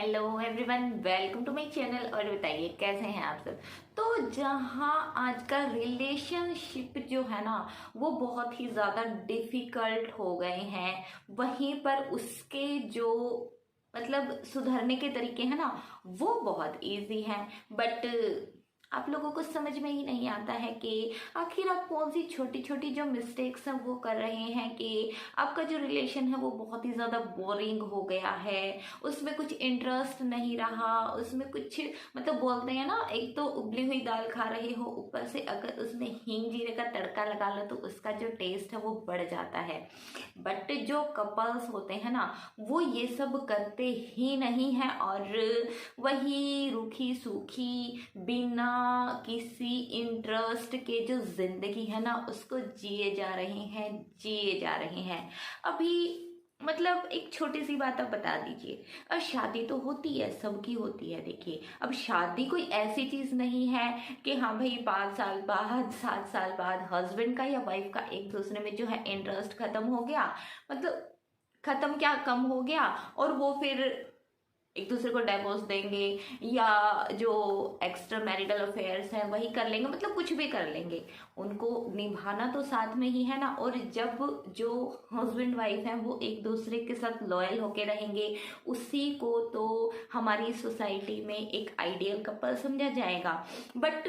Hello everyone, welcome to my channel. और बताइए कैसे हैं आप सब। तो जहाँ आज का रिलेशनशिप जो है ना वो बहुत ही ज़्यादा डिफिकल्ट हो गए हैं, वहीं पर उसके जो मतलब सुधरने के तरीके हैं ना वो बहुत इजी हैं। बट आप लोगों को समझ में ही नहीं आता है कि आखिर आप कौन सी छोटी छोटी जो मिस्टेक्स हैं वो कर रहे हैं कि आपका जो रिलेशन है वो बहुत ही ज़्यादा बोरिंग हो गया है, उसमें कुछ इंटरेस्ट नहीं रहा, उसमें कुछ मतलब बोलते हैं ना, एक तो उबली हुई दाल खा रहे हो, ऊपर से अगर उसमें हींग जीरे का तड़का लगा लो तो उसका जो टेस्ट है वो बढ़ जाता है। बट जो कपल्स होते हैं ना वो ये सब करते ही नहीं है और वही रूखी सूखी बिना किसी इंटरेस्ट के जो जिंदगी है ना उसको जिए जा रहे हैं। अभी मतलब एक छोटी सी बात आप बता दीजिए, अब शादी तो होती है, सबकी होती है। देखिए अब शादी कोई ऐसी चीज नहीं है कि हाँ भाई 5 साल बाद 7 साल बाद हस्बैंड का या वाइफ का एक दूसरे में जो है इंटरेस्ट खत्म हो गया, मतलब खत्म क्या कम हो गया, और वो फिर एक दूसरे को डिवोर्स देंगे या जो एक्स्ट्रा मैरिटल अफेयर्स हैं वही कर लेंगे, मतलब कुछ भी कर लेंगे। उनको निभाना तो साथ में ही है ना। और जब जो हस्बैंड वाइफ हैं वो एक दूसरे के साथ लॉयल होके रहेंगे, उसी को तो हमारी सोसाइटी में एक आइडियल कपल समझा जाएगा। बट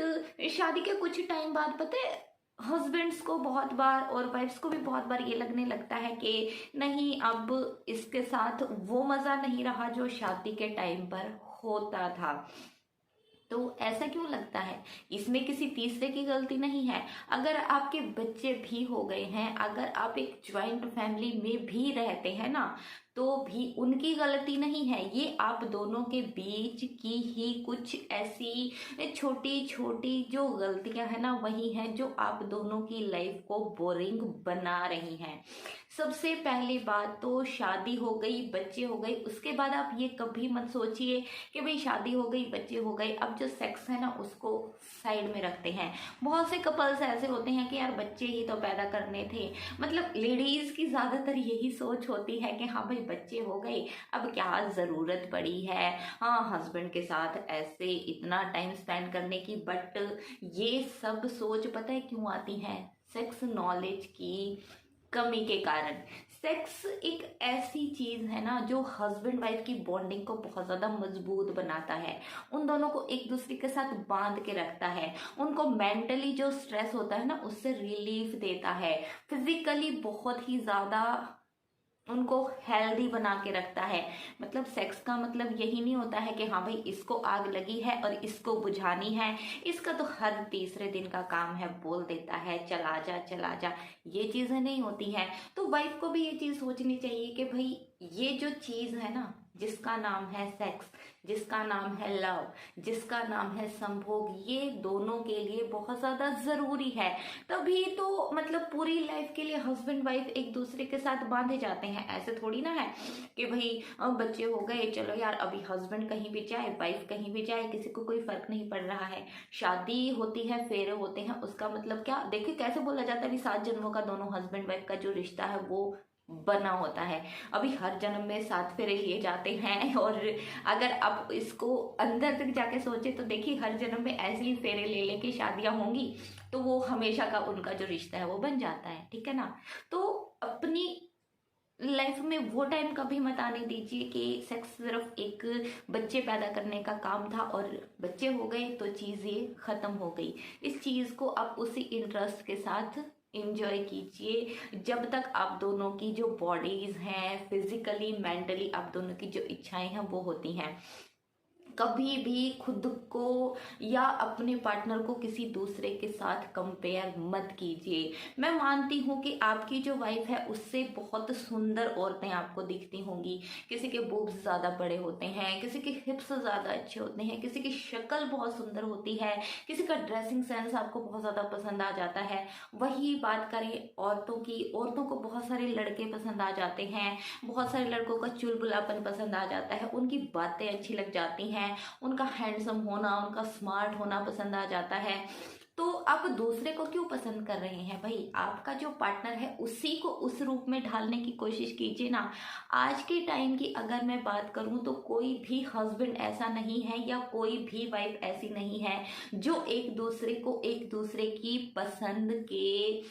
शादी के कुछ टाइम बाद पता है हस्बैंड्स को बहुत बार और वाइफ्स को भी बहुत बार ये लगने लगता है कि नहीं, अब इसके साथ वो मजा नहीं रहा जो शादी के टाइम पर होता था। तो ऐसा क्यों लगता है? इसमें किसी तीसरे की गलती नहीं है। अगर आपके बच्चे भी हो गए हैं, अगर आप एक ज्वाइंट फैमिली में भी रहते हैं ना, तो भी उनकी गलती नहीं है। ये आप दोनों के बीच की ही कुछ ऐसी छोटी छोटी जो गलतियां हैं ना वही हैं जो आप दोनों की लाइफ को बोरिंग बना रही हैं। सबसे पहली बात तो शादी हो गई, बच्चे हो गए, उसके बाद आप ये कभी मत सोचिए कि भाई शादी हो गई, बच्चे हो गए, अब जो सेक्स है ना उसको साइड में रखते हैं। बहुत से कपल्स ऐसे होते हैं कि यार बच्चे ही तो पैदा करने थे, मतलब लेडीज की ज्यादातर यही सोच होती है कि हाँ भाई बच्चे हो गए, अब क्या जरूरत पड़ी है हाँ हस्बैंड के साथ ऐसे इतना टाइम स्पेंड करने की। बट ये सब सोच पता है क्यों आती है? सेक्स नॉलेज की कमी के कारण। सेक्स एक ऐसी चीज है ना जो हस्बैंड वाइफ की बॉन्डिंग को बहुत ज्यादा मजबूत बनाता है, उन दोनों को एक दूसरे के साथ बांध के रखता है, उनको मेंटली जो स्ट्रेस होता है ना उससे रिलीफ देता है, फिजिकली बहुत ही ज्यादा उनको हेल्दी बना के रखता है। मतलब सेक्स का मतलब यही नहीं होता है कि हाँ भाई इसको आग लगी है और इसको बुझानी है, इसका तो हर तीसरे दिन का काम है, बोल देता है चला जा चला जा, ये चीजें नहीं होती हैं। तो वाइफ को भी ये चीज सोचनी चाहिए कि भाई ये जो चीज है ना जिसका नाम है सेक्स, जिसका नाम है लव, जिसका नाम है संभोग, ये दोनों के लिए बहुत ज्यादा जरूरी है। तभी तो मतलब पूरी लाइफ के लिए हस्बैंड वाइफ एक दूसरे के साथ बांधे जाते हैं। ऐसे थोड़ी ना है कि भाई अब बच्चे हो गए चलो यार अभी हस्बैंड कहीं भी जाए वाइफ कहीं भी जाए किसी को कोई फर्क नहीं पड़ रहा है। शादी होती है, फेरे होते हैं, उसका मतलब क्या देखिए कैसे बोला जाता है, अभी 7 जन्मों का दोनों हस्बैंड वाइफ का जो रिश्ता है वो बना होता है। अभी हर जन्म में 7 फेरे लिए जाते हैं। और अगर आप इसको अंदर तक जाके सोचे तो देखिए हर जन्म में ऐसे ही फेरे ले लेके शादियां होंगी तो वो हमेशा का उनका जो रिश्ता है वो बन जाता है, ठीक है ना। तो अपनी लाइफ में वो टाइम कभी मत आने दीजिए कि सेक्स सिर्फ एक बच्चे पैदा करने का काम था और बच्चे हो गए तो चीज ये खत्म हो गई। इस चीज को आप उसी इंटरेस्ट के साथ इंजॉय कीजिए जब तक आप दोनों की जो बॉडीज हैं फिजिकली मेंटली आप दोनों की जो इच्छाएं हैं वो होती हैं। कभी भी खुद को या अपने पार्टनर को किसी दूसरे के साथ कंपेयर मत कीजिए। मैं मानती हूँ कि आपकी जो वाइफ है उससे बहुत सुंदर औरतें आपको दिखती होंगी, किसी के बूब्स ज्यादा बड़े होते हैं, किसी के हिप्स ज्यादा अच्छे होते हैं, किसी की शक्ल बहुत सुंदर होती है, किसी का ड्रेसिंग सेंस आपको बहुत ज्यादा पसंद आ जाता है। वही बात करें औरतों की, औरतों को बहुत सारे लड़के पसंद आ जाते हैं, बहुत सारे लड़कों का चुलबुलापन पसंद आ जाता है, उनकी बातें अच्छी लग जाती हैं, उनका हैंडसम होना, उनका स्मार्ट होना पसंद आ जाता है। तो आप दूसरे को क्यों पसंद कर रहे हैं भाई? आपका जो पार्टनर है उसी को उस रूप में ढालने की कोशिश कीजिए ना। आज के टाइम की अगर मैं बात करूं तो कोई भी हस्बैंड ऐसा नहीं है या कोई भी वाइफ ऐसी नहीं है जो एक दूसरे को एक दूसरे की पसंद के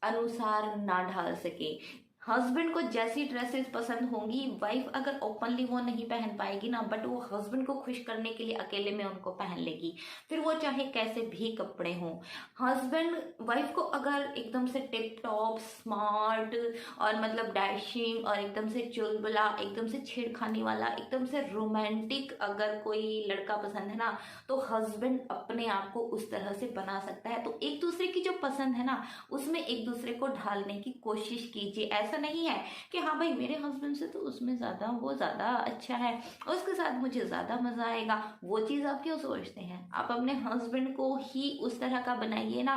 अनुसार ना ढाल सके। हस्बैंड को जैसी ड्रेसेस पसंद होंगी, वाइफ अगर ओपनली वो नहीं पहन पाएगी ना, बट वो हस्बैंड को खुश करने के लिए अकेले में उनको पहन लेगी, फिर वो चाहे कैसे भी कपड़े हों। हस्बैंड वाइफ को अगर एकदम से टिप टॉप स्मार्ट और मतलब डैशिंग और एकदम से चुलबुला, एकदम से छेड़खानी वाला, एकदम से रोमांटिक अगर कोई लड़का पसंद है ना, तो हस्बैंड अपने आप को उस तरह से बना सकता है। तो एक दूसरे की जो पसंद है ना, उसमें एक दूसरे को ढालने की कोशिश कीजिए। ऐसा नहीं है कि हाँ भाई मेरे हस्बैंड से तो उसमें वो ज्यादा अच्छा है, उसके साथ मुझे ज्यादा मजा आएगा। वो चीज आप क्यों सोचते हैं? आप अपने हस्बैंड को ही उस तरह का बनाइए ना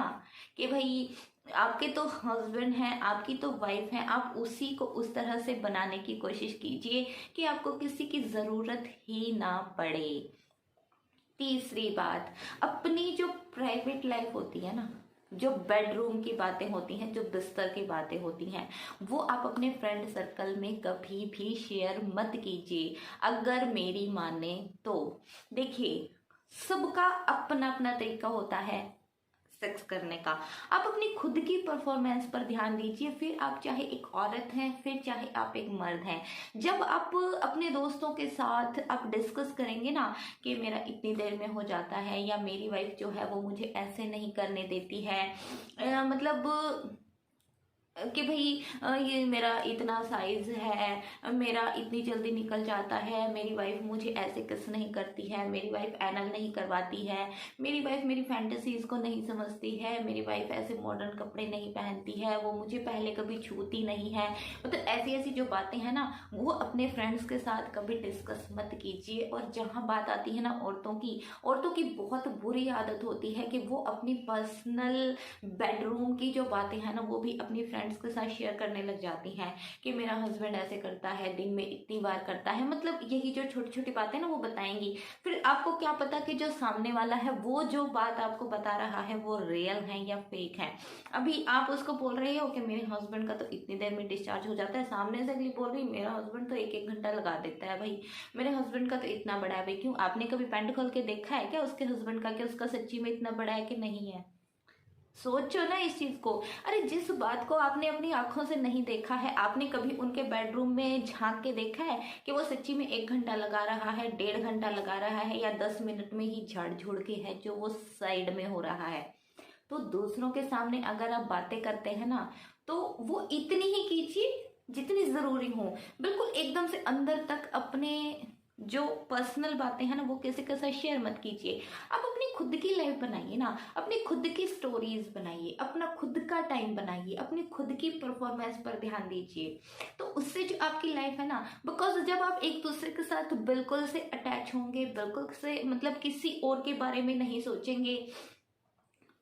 कि भाई आपके तो हस्बैंड हैं, आपकी तो वाइफ है, आप उसी को उस तरह से बनाने की कोशिश कीजिए कि आपको किसी की जरूरत ही ना पड़े। तीसरी बात, अपनी जो प्राइवेट लाइफ होती है ना, जो बेडरूम की बातें होती हैं, जो बिस्तर की बातें होती हैं, वो आप अपने फ्रेंड सर्कल में कभी भी शेयर मत कीजिए अगर मेरी माने तो। देखिए, सबका अपना अपना तरीका होता है सेक्स करने का। आप अपनी खुद की परफॉर्मेंस पर ध्यान दीजिए, फिर आप चाहे एक औरत हैं, फिर चाहे आप एक मर्द हैं। जब आप अपने दोस्तों के साथ आप डिस्कस करेंगे ना कि मेरा इतनी देर में हो जाता है, या मेरी वाइफ जो है वो मुझे ऐसे नहीं करने देती है, मतलब कि भाई ये मेरा इतना साइज है, मेरा इतनी जल्दी निकल जाता है, मेरी वाइफ मुझे ऐसे किस नहीं करती है, मेरी वाइफ एनल नहीं करवाती है, मेरी वाइफ मेरी फैंटेसीज को नहीं समझती है, मेरी वाइफ ऐसे मॉडर्न कपड़े नहीं पहनती है, वो मुझे पहले कभी छूती नहीं है। मतलब ऐसी ऐसी जो बातें हैं ना, वो अपने फ्रेंड्स के साथ कभी डिस्कस मत कीजिए। और जहाँ बात आती है ना औरतों की बहुत बुरी आदत होती है कि वो अपनी पर्सनल बेडरूम की जो बातें हैं ना, वो भी अपनी फ्रेंड्स के साथ शेयर करने लग जाती हैं कि मेरा हस्बैंड ऐसे करता है, दिन में इतनी बार करता है। मतलब यही जो छोटी छोटी बातें ना वो बताएंगी। फिर आपको क्या पता कि जो सामने वाला है वो जो बात आपको बता रहा है वो रियल है या फेक है। अभी आप उसको बोल रहे हो कि मेरे हस्बैंड का तो इतनी देर में डिस्चार्ज हो जाता है, सामने से अगली बोल रही मेरा हस्बैंड तो एक एक घंटा लगा देता है। भाई मेरे हस्बैंड का तो इतना बड़ा है। भाई क्यों? आपने कभी पैंट खोल के देखा है क्या उसके हस्बैंड का कि उसका सच्ची में इतना बड़ा है कि नहीं है? सोचो ना इस चीज को। अरे जिस बात को आपने अपनी आंखों से नहीं देखा है, आपने कभी उनके बेडरूम में झांक के देखा है कि वो सच्ची में 1 घंटा लगा रहा है, 1.5 घंटा लगा रहा है, या 10 मिनट में ही झाड़ झुड़ के है जो वो साइड में हो रहा है? तो दूसरों के सामने अगर आप बातें करते हैं ना, तो वो इतनी ही कीजिए जितनी जरूरी हो। बिल्कुल एकदम से अंदर तक अपने जो पर्सनल बातें हैं ना वो किसी के साथ शेयर मत कीजिए। आप अपनी खुद की लाइफ बनाइए ना, अपनी खुद की स्टोरीज बनाइए, अपना खुद का टाइम बनाइए, अपनी खुद की परफॉर्मेंस पर ध्यान दीजिए। तो उससे जो आपकी लाइफ है ना, बिकॉज जब आप एक दूसरे के साथ बिल्कुल से अटैच होंगे, बिल्कुल से मतलब किसी और के बारे में नहीं सोचेंगे,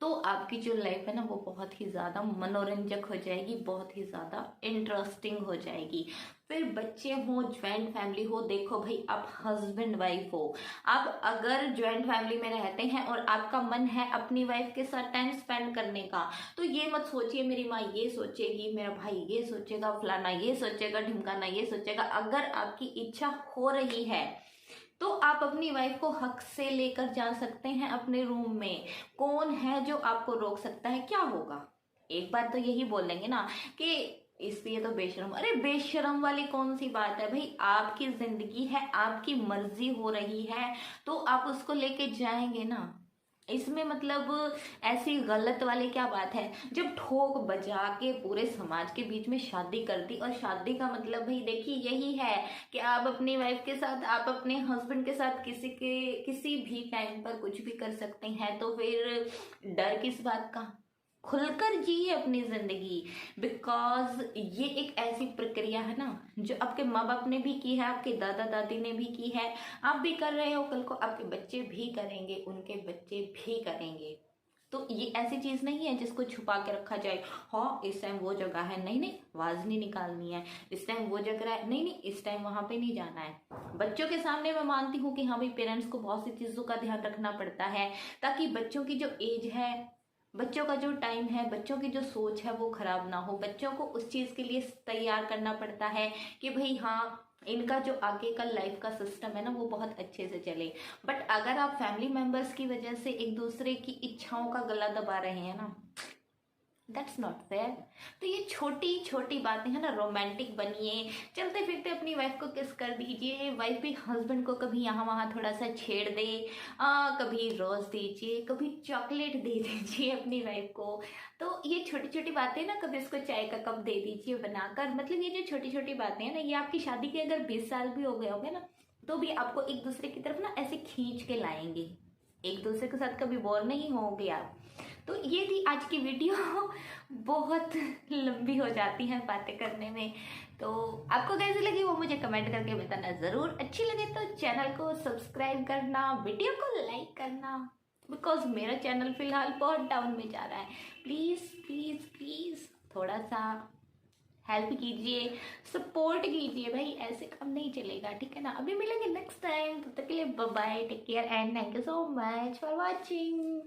तो आपकी जो लाइफ है ना वो बहुत ही ज़्यादा मनोरंजक हो जाएगी, बहुत ही ज़्यादा इंटरेस्टिंग हो जाएगी। फिर बच्चे हो, ज्वाइंट फैमिली हो, देखो भाई आप हस्बैंड वाइफ हो, आप अगर ज्वाइंट फैमिली में रहते हैं और आपका मन है अपनी वाइफ के साथ टाइम स्पेंड करने का, तो ये मत सोचिए मेरी माँ ये सोचेगी, मेरा भाई ये सोचेगा, फलाना ये सोचेगा, ढिमकाना ये सोचेगा। अगर आपकी इच्छा हो रही है तो आप अपनी वाइफ को हक से लेकर जा सकते हैं अपने रूम में। कौन है जो आपको रोक सकता है? क्या होगा? एक बात तो यही बोल देंगे ना कि इसलिए तो बेशरम। अरे बेशरम वाली कौन सी बात है भाई? आपकी जिंदगी है, आपकी मर्जी हो रही है तो आप उसको लेके जाएंगे ना। इसमें मतलब ऐसी गलत वाली क्या बात है? जब ठोक बजा के पूरे समाज के बीच में शादी कर दी, और शादी का मतलब भाई देखिए यही है कि आप अपनी वाइफ के साथ, आप अपने हस्बैंड के साथ किसी भी टाइम पर कुछ भी कर सकते हैं, तो फिर डर किस बात का? खुलकर जिए अपनी जिंदगी। बिकॉज ये एक ऐसी प्रक्रिया है ना जो आपके माँ बाप ने भी की है, आपके दादा दादी ने भी की है, आप भी कर रहे हो, कल को आपके बच्चे भी करेंगे, उनके बच्चे भी करेंगे। तो ये ऐसी चीज नहीं है जिसको छुपा के रखा जाए। हाँ इस टाइम वो जगह है, नहीं नहीं आवाज नहीं निकालनी है, इस टाइम वो जगह है, नहीं नहीं इस टाइम वहां पे नहीं जाना है। बच्चों के सामने मैं मानती हूँ कि हाँ भाई पेरेंट्स को बहुत सी चीजों का ध्यान रखना पड़ता है, ताकि बच्चों की जो एज है बच्चों का जो टाइम है, बच्चों की जो सोच है वो खराब ना हो। बच्चों को उस चीज़ के लिए तैयार करना पड़ता है कि भाई हाँ, इनका जो आगे का लाइफ का सिस्टम है ना वो बहुत अच्छे से चले। बट अगर आप फैमिली मेंबर्स की वजह से एक दूसरे की इच्छाओं का गला दबा रहे हैं ना, दैट्स नॉट फेयर। तो ये छोटी छोटी बातें हैं ना, रोमांटिक बनिए, चलते फिरते अपनी वाइफ को किस कर दीजिए, वाइफ भी हस्बैंड को कभी यहाँ वहाँ थोड़ा सा छेड़ दे, कभी रोज दीजिए, कभी चॉकलेट दे दीजिए अपनी वाइफ को। तो ये छोटी छोटी बातें ना, कभी उसको चाय का कप दे दीजिए बनाकर। मतलब ये जो छोटी छोटी बातें हैं ना, ये आपकी शादी के अगर 20 साल भी हो गए होंगे ना, तो भी आपको एक दूसरे की तरफ ना ऐसे खींच के लाएंगे, एक दूसरे के साथ कभी बोर नहीं होंगे आप। तो ये थी आज की वीडियो। बहुत लंबी हो जाती है बातें करने में। तो आपको कैसी लगी वो मुझे कमेंट करके बताना ज़रूर। अच्छी लगे तो चैनल को सब्सक्राइब करना, वीडियो को लाइक करना, बिकॉज मेरा चैनल फिलहाल बहुत डाउन में जा रहा है। प्लीज़ प्लीज़ प्लीज़ थोड़ा सा हेल्प कीजिए, सपोर्ट कीजिए भाई, ऐसे काम नहीं चलेगा, ठीक है ना। अभी मिलेंगे नेक्स्ट टाइम, तब तक के लिए bye bye, take care and thank you so much for watching.